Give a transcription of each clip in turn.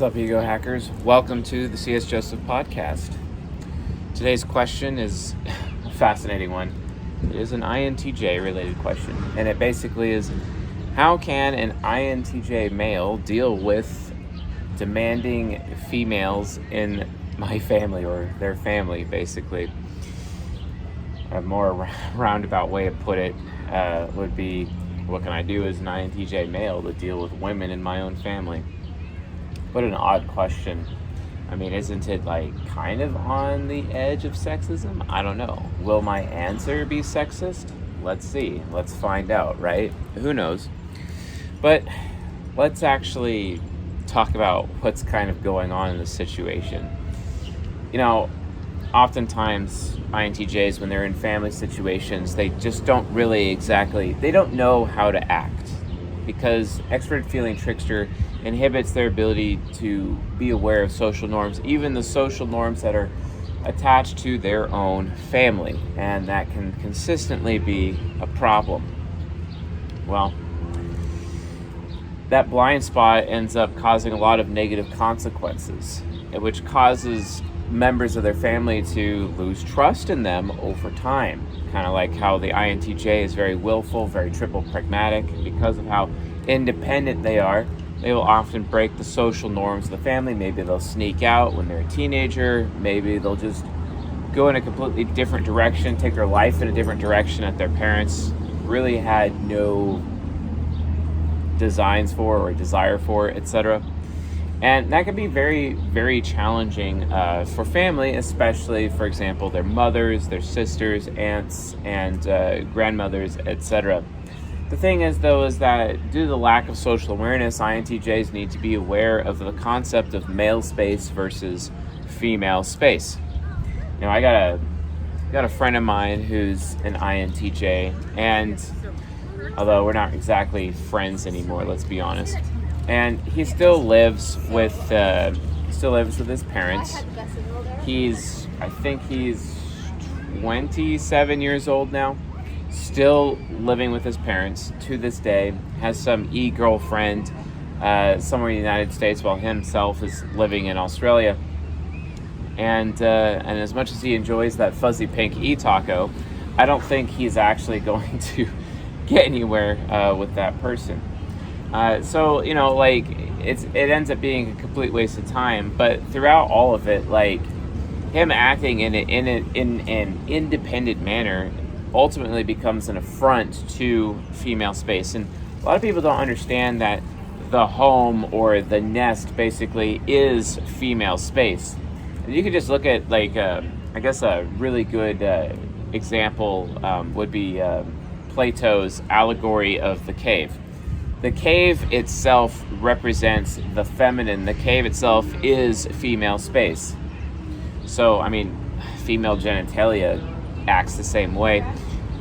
up, ego hackers? Welcome to the C.S. Joseph podcast. Today's question is a fascinating one. It is an INTJ related question, and it basically is, how can an INTJ male deal with demanding females in my family, or their family, basically? A more roundabout way to put it would be, what can I do as an INTJ male to deal with women in my own family? What an odd question. I mean, isn't it kind of on the edge of sexism? I don't know. Will my answer be sexist? Let's see. Let's find out, right? Who knows? But let's actually talk about what's kind of going on in this situation. Oftentimes INTJs, when they're in family situations, they just don't really they don't know how to act, because extroverted feeling trickster inhibits their ability to be aware of social norms, even the social norms that are attached to their own family, and that can consistently be a problem. Well, that blind spot ends up causing a lot of negative consequences, which causes members of their family to lose trust in them over time. Kind of like how the INTJ is very willful, very triple pragmatic. Because of how independent they are, they will often break the social norms of the family. Maybe they'll sneak out when they're a teenager. Maybe they'll just go in a completely different direction, take their life in a different direction that their parents really had no designs for or desire for, etc. And that can be very, very challenging for family, especially, for example, their mothers, their sisters, aunts, and grandmothers, etc. The thing is, though, is that due to the lack of social awareness, INTJs need to be aware of the concept of male space versus female space. I got a friend of mine who's an INTJ, and although we're not exactly friends anymore, let's be honest, and he still lives with his parents. I think he's 27 years old now, still living with his parents to this day, has some e-girlfriend somewhere in the United States while himself is living in Australia. And as much as he enjoys that fuzzy pink e-taco, I don't think he's actually going to get anywhere with that person. So it ends up being a complete waste of time. But throughout all of it, him acting in an independent manner ultimately becomes an affront to female space. And a lot of people don't understand that the home or the nest basically is female space. And you can just look at a really good example would be Plato's allegory of the cave. The cave itself represents the feminine. The cave itself is female space. So, female genitalia acts the same way.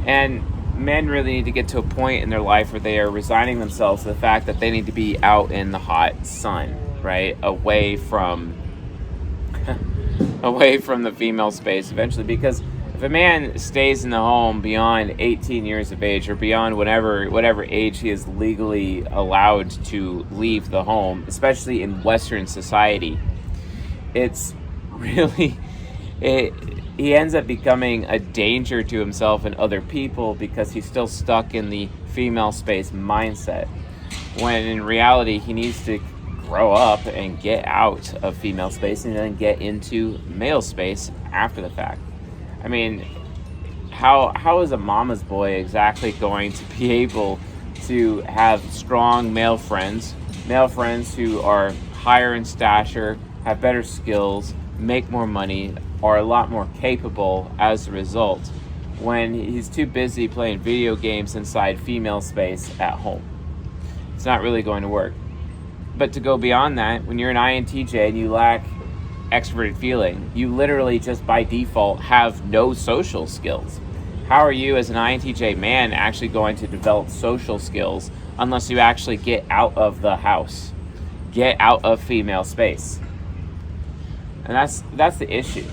And men really need to get to a point in their life where they are resigning themselves to the fact that they need to be out in the hot sun, right? Away from the female space eventually, because if a man stays in the home beyond 18 years of age, or beyond whatever age he is legally allowed to leave the home, especially in Western society, it's really he ends up becoming a danger to himself and other people, because he's still stuck in the female space mindset, when in reality he needs to grow up and get out of female space and then get into male space after the fact. How is a mama's boy exactly going to be able to have strong male friends who are higher in stature, have better skills, make more money, are a lot more capable as a result, when he's too busy playing video games inside female space at home? It's not really going to work. But to go beyond that, when you're an INTJ and you lack extroverted feeling, you literally just by default have no social skills. How are you as an INTJ man actually going to develop social skills unless you actually get out of the house, get out of female space? And that's the issue.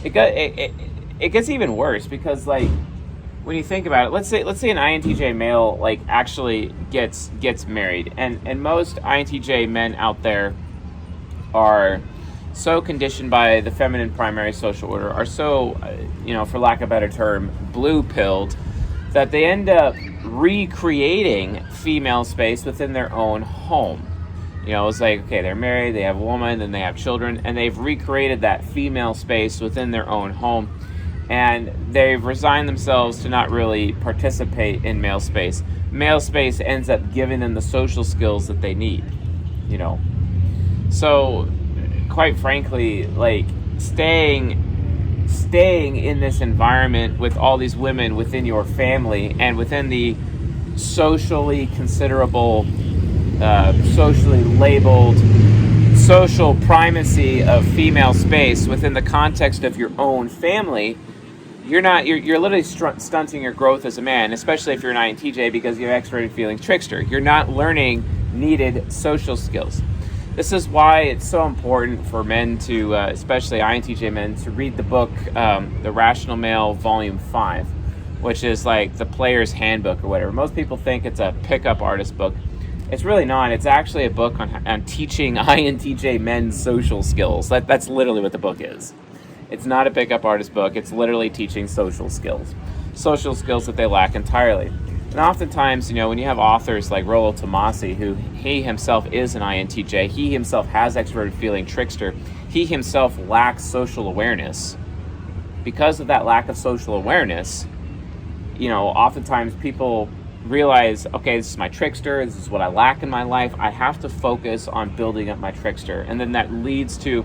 It gets even worse, because when you think about it, let's say an INTJ male actually gets married, and most INTJ men out there are so conditioned by the feminine primary social order, are so, for lack of a better term, blue-pilled, that they end up recreating female space within their own home. It's like, okay, they're married, they have a woman, then they have children, and they've recreated that female space within their own home, and they've resigned themselves to not really participate in male space. Male space ends up giving them the social skills that they need, So, quite frankly, like, staying in this environment with all these women within your family and within the socially considerable, socially labeled social primacy of female space within the context of your own family, you're literally stunting your growth as a man, especially if you're an INTJ, because you have extroverted feeling trickster. You're not learning needed social skills. This is why it's so important for men to, especially INTJ men, to read the book, The Rational Male, Volume 5, which is like the player's handbook or whatever. Most people think it's a pickup artist book. It's really not. It's actually a book on teaching INTJ men's social skills. That's literally what the book is. It's not a pickup artist book. It's literally teaching social skills that they lack entirely. And oftentimes, when you have authors like Rollo Tomasi, who he himself is an INTJ, he himself has extroverted feeling trickster, he himself lacks social awareness. Because of that lack of social awareness, oftentimes people realize, okay, this is my trickster, this is what I lack in my life, I have to focus on building up my trickster. And then that leads to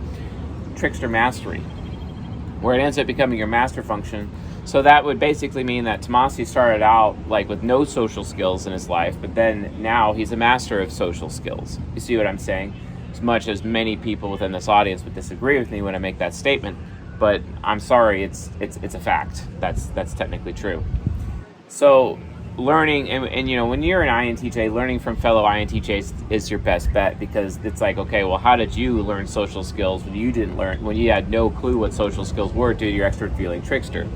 trickster mastery, where it ends up becoming your master function. So that would basically mean that Tomasi started out like with no social skills in his life, but then now he's a master of social skills. You see what I'm saying? As much as many people within this audience would disagree with me when I make that statement, but I'm sorry, it's a fact. That's technically true. So learning, and when you're an INTJ, learning from fellow INTJs is your best bet, because it's like, okay, well, how did you learn social skills when you had no clue what social skills were due to your extrovert feeling trickster?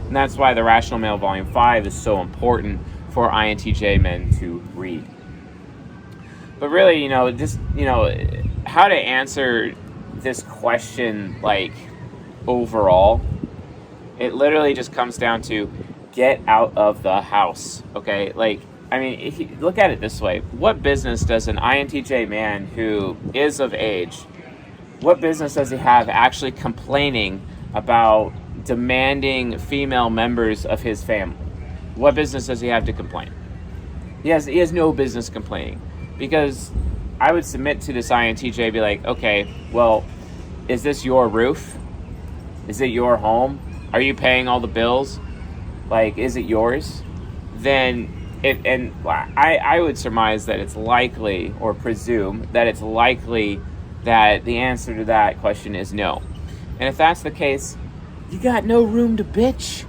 And that's why The Rational Male Volume 5 is so important for INTJ men to read. But really, how to answer this question, like, overall, it literally just comes down to get out of the house, okay? Like, if you look at it this way, what business does an INTJ man who is of age, what business does he have actually complaining about demanding female members of his family? What business does he have to complain? He has no business complaining, because I would submit to this INTJ, be like, okay, well, is this your roof? Is it your home? Are you paying all the bills? Like, is it yours? Then I would surmise that it's likely, or presume that it's likely, that the answer to that question is no. And if that's the case, you got no room to bitch.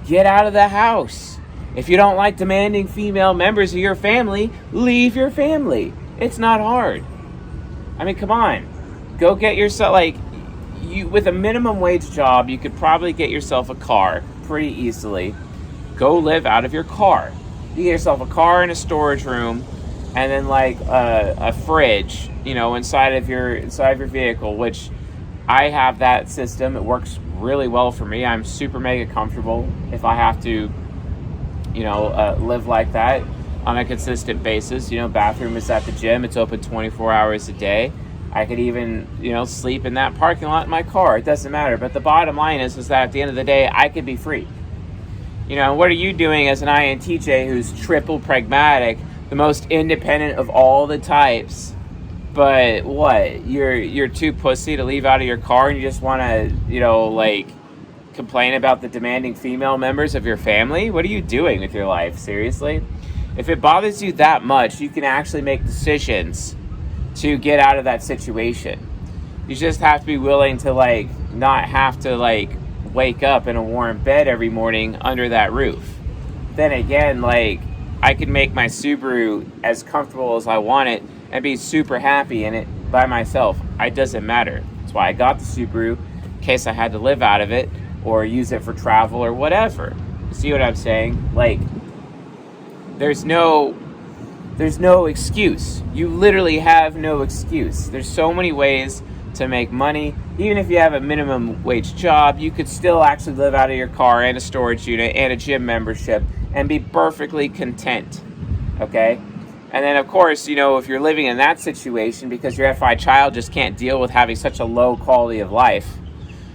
Get out of the house. If you don't like demanding female members of your family, leave your family. It's not hard. Come on. Go get yourself, with a minimum wage job, you could probably get yourself a car pretty easily. Go live out of your car. You get yourself a car and a storage room, and then a fridge, inside of your vehicle, which I have that system. It works really well for me. I'm super mega comfortable if I have to, live like that on a consistent basis. Bathroom is at the gym. It's open 24 hours a day. I could even, sleep in that parking lot in my car. It doesn't matter. But the bottom line is that at the end of the day, I could be free. What are you doing as an INTJ who's triple pragmatic, the most independent of all the types? But what? You're too pussy to leave out of your car, and you just want to, complain about the demanding female members of your family? What are you doing with your life? Seriously? If it bothers you that much, you can actually make decisions to get out of that situation. You just have to be willing to not have to wake up in a warm bed every morning under that roof. Then again, I could make my Subaru as comfortable as I want it and be super happy in it by myself. It doesn't matter. That's why I got the Subaru, in case I had to live out of it or use it for travel or whatever. See what I'm saying? There's no there's no excuse. You literally have no excuse. There's so many ways to make money. Even if you have a minimum wage job, you could still actually live out of your car and a storage unit and a gym membership and be perfectly content. Okay? And then, of course, if you're living in that situation because your FI child just can't deal with having such a low quality of life,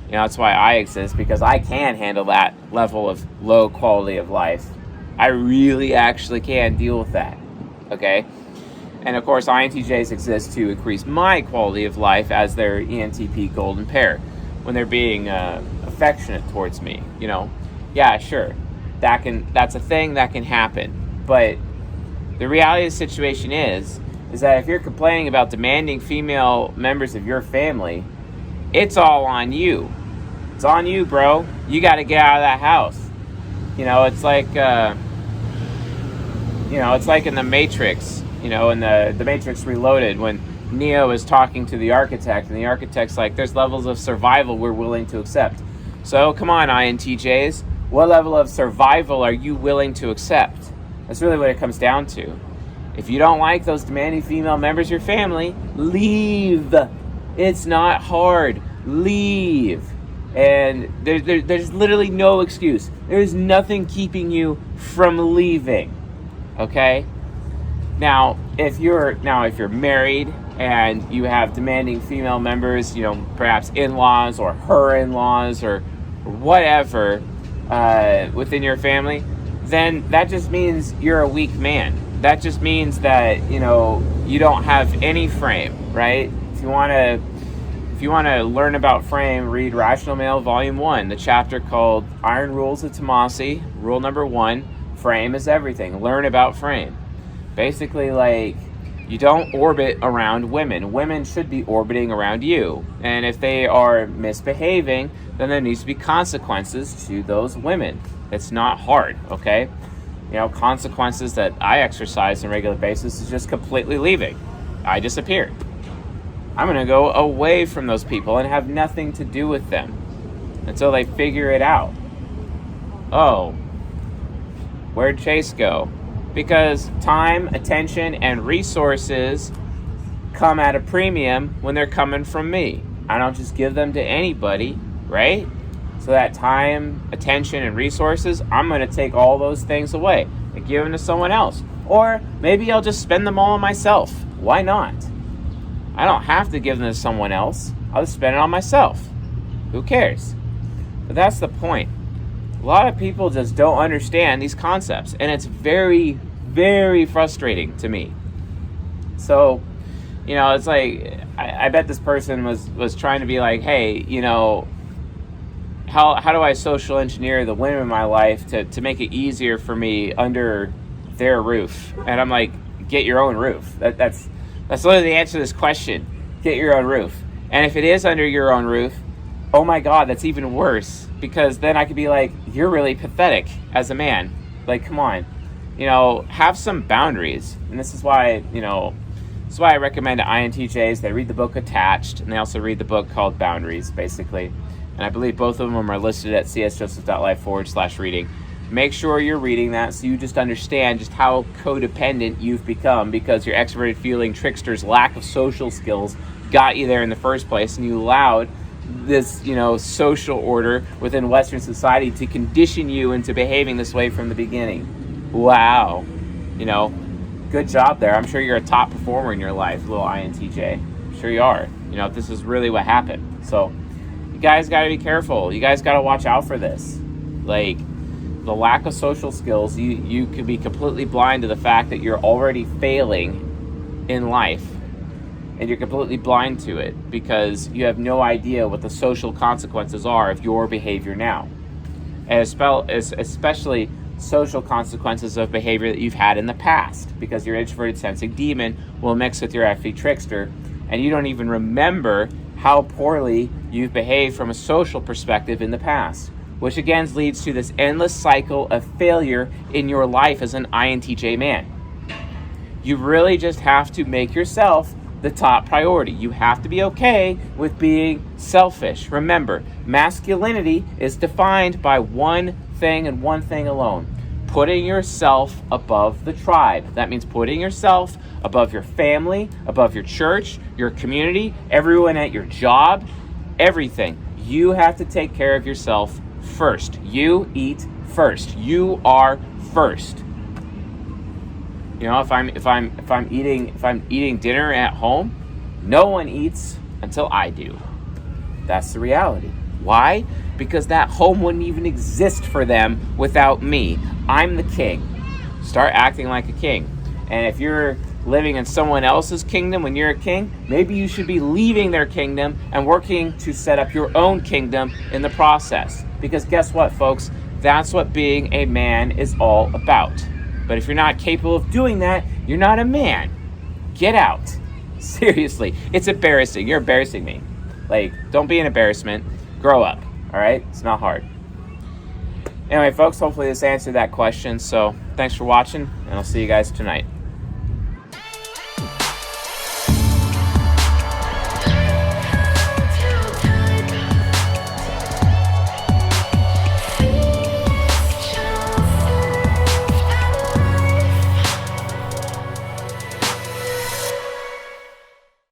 that's why I exist, because I can handle that level of low quality of life. I really actually can deal with that. Okay? And of course, INTJs exist to increase my quality of life as their ENTP golden pair when they're being affectionate towards me. Yeah, sure, that's a thing that can happen. But the reality of the situation is that if you're complaining about demanding female members of your family, it's all on you. It's on you, bro. You got to get out of that house. It's like it's like in the Matrix. In the Matrix Reloaded, when Neo is talking to the architect, and the architect's like, there's levels of survival we're willing to accept. So come on, INTJs, what level of survival are you willing to accept? That's really what it comes down to. If you don't like those demanding female members of your family, leave. It's not hard. Leave. And there's literally no excuse. There's nothing keeping you from leaving. Okay? Now, if you're married and you have demanding female members, perhaps in-laws or her in-laws or whatever within your family, then that just means you're a weak man. That just means that, you don't have any frame, right? If you want to learn about frame, read Rational Male Volume 1, the chapter called Iron Rules of Tomasi. Rule number 1, frame is everything. Learn about frame. Basically, you don't orbit around women. Women should be orbiting around you. And if they are misbehaving, then there needs to be consequences to those women. It's not hard, okay? Consequences that I exercise on a regular basis is just completely leaving. I disappear. I'm going to go away from those people and have nothing to do with them until they figure it out. Oh, where'd Chase go? Because time, attention, and resources come at a premium when they're coming from me. I don't just give them to anybody, right? So that time, attention, and resources, I'm going to take all those things away and give them to someone else. Or maybe I'll just spend them all on myself. Why not? I don't have to give them to someone else. I'll just spend it on myself. Who cares? But that's the point. A lot of people just don't understand these concepts, and it's very, very frustrating to me. So, it's like, I bet this person was trying to be like, hey, how do I social engineer the women in my life to make it easier for me under their roof? And I'm like, get your own roof. That's literally the answer to this question. Get your own roof. And if it is under your own roof, oh my God, that's even worse. Because then I could be like, you're really pathetic as a man. Like, come on. Have some boundaries. And this is why, I recommend to INTJs, they read the book Attached, and they also read the book called Boundaries, basically. And I believe both of them are listed at csjoseph.life/reading. Make sure you're reading that so you just understand just how codependent you've become because your extroverted feeling trickster's lack of social skills got you there in the first place, and you allowed this, social order within Western society to condition you into behaving this way from the beginning. Wow. Good job there. I'm sure you're a top performer in your life, little INTJ. I'm sure you are. This is really what happened. So you guys got to be careful. You guys got to watch out for this. The lack of social skills, you could be completely blind to the fact that you're already failing in life. And you're completely blind to it because you have no idea what the social consequences are of your behavior now. And especially social consequences of behavior that you've had in the past, because your introverted sensing demon will mix with your FE trickster, and you don't even remember how poorly you've behaved from a social perspective in the past, which again leads to this endless cycle of failure in your life as an INTJ man. You really just have to make yourself the top priority. You have to be okay with being selfish. Remember, masculinity is defined by one thing and one thing alone: putting yourself above the tribe. That means putting yourself above your family, above your church, your community, everyone at your job, everything. You have to take care of yourself first. You eat first. You are first. You know, if I'm eating dinner at home, no one eats until I do. That's the reality. Why? Because that home wouldn't even exist for them without me. I'm the king. Start acting like a king. And if you're living in someone else's kingdom when you're a king, maybe you should be leaving their kingdom and working to set up your own kingdom in the process. Because guess what, folks? That's what being a man is all about. But if you're not capable of doing that, you're not a man. Get out. Seriously. It's embarrassing. You're embarrassing me. Like, don't be an embarrassment. Grow up. All right? It's not hard. Anyway, folks, hopefully this answered that question. So thanks for watching, and I'll see you guys tonight.